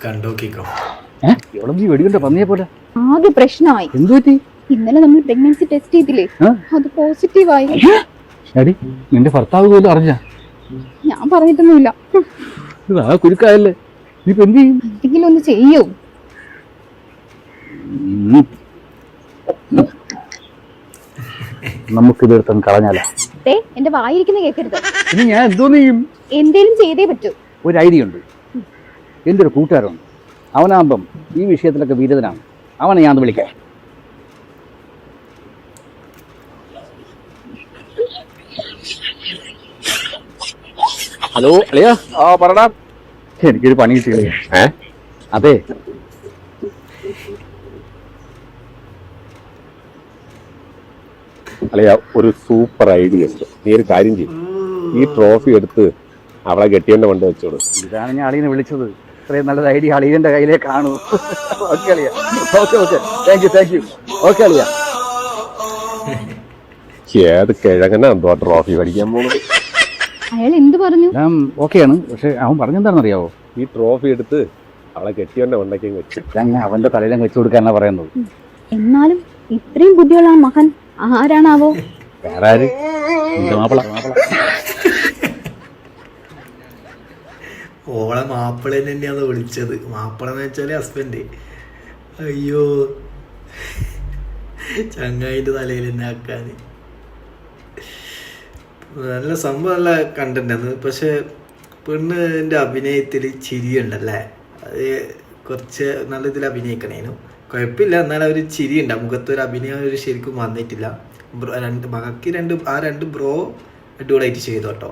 കണ്ടോക്കിക്കോ. വെടികൊണ്ട് പന്നിയെ പോലെ ആകെ പ്രശ്നമായി. എന്തു പറ്റി? ഇന്നലെ നമ്മൾ പ്രഗ്നൻസി ടെസ്റ്റ് ചെയ്തില്ലേ, അത് പോസിറ്റീവായി. നിന്റെ ഭർത്താവ് പോലും അറിഞ്ഞ? ഞാൻ പറഞ്ഞിട്ടൊന്നുമില്ല. കുരുക്കായല്ലേ, നീ ഇപ്പൊ എന്ത് ചെയ്യും? എന്തെങ്കിലും ഒന്ന് ചെയ്യൂ. നമുക്കിതെടുത്തും കളഞ്ഞാലോ? എന്റെ വായിരിക്കുന്ന കേൾക്കരുത്. ഇനി ഞാൻ എന്തോ ചെയ്യും? എന്തേലും ചെയ്തേ പറ്റൂ. ഒരു ഐഡിയ ഉണ്ട്. എൻ്റെ ഒരു കൂട്ടുകാരുണ്ട്, അവനാകുമ്പം ഈ വിഷയത്തിലൊക്കെ വിരുദ്ധനാണ്. അവനെ ഞാൻ വിളിക്കാം. ഹലോ അളിയാ. പറടാ. എനിക്കൊരു പണി കിട്ടിയ. അതെ, അളിയ ഒരു സൂപ്പർ ഐഡിയ ഉണ്ട്. നീ ഒരു കാര്യം ചെയ്യും, ഈ ട്രോഫി എടുത്ത് അവളെ കെട്ടിയന്റെ കൊണ്ട് വെച്ചോളൂ. ഇതാണ് ഞാൻ അളിയനെ വിളിച്ചത്. ഇത്രയും നല്ലൊരു ഐഡിയ അളിയന്റെ കയ്യിലേ കാണൂ. ഓക്കെ അളിയ. Okay okay, thank you. Okay അളിയ. ഏത് കിഴങ്ങനാ എന്തോ ട്രോഫി പഠിക്കാൻ പോകുന്നത്? അയാൾ എന്ത് പറഞ്ഞു? ഞാൻ ഓക്കെയാണ്, പക്ഷെ അവൻ പറഞ്ഞെന്താണെന്നറിയാവോ? ഈ ട്രോഫി എടുത്ത് അവളെ കെട്ടിയന്റെ കൊണ്ടേക്കും വെച്ചു. ഞാൻ അവന്റെ തലയിലും വെച്ചു കൊടുക്കാനാ പറയുന്നത്. എന്നാലും ഇത്രയും ബുദ്ധിയുള്ള ആ മകൻ ആരാണാവോ? വേറെ ആര്? മാപ്പിള. ഓളെ മാപ്പിള തന്നെയാണ് വിളിച്ചത്. മാപ്പിള എന്ന് വെച്ചാല് ഹസ്ബൻഡ്. അയ്യോ, ചങ്ങായിന്റെ തലയിൽ തന്നെ ആക്കാന്. നല്ല സംഭവം, നല്ല കണ്ടന്റ് ആണ്. പക്ഷെ പെണ്ണിന്റെ അഭിനയത്തിൽ ചിരിയുണ്ടല്ലേ, അത് കുറച്ച് നല്ല ഇതിൽ അഭിനയിക്കണേനു. കുഴപ്പമില്ല, എന്നാലും ഒരു ചിരിയുണ്ട് മുഖത്തൊരു അഭിനയം ഒരു ശരിക്കും വന്നിട്ടില്ല. രണ്ട് ബ്രോ അടിപൊളിയായിട്ട് ചെയ്തു കേട്ടോ.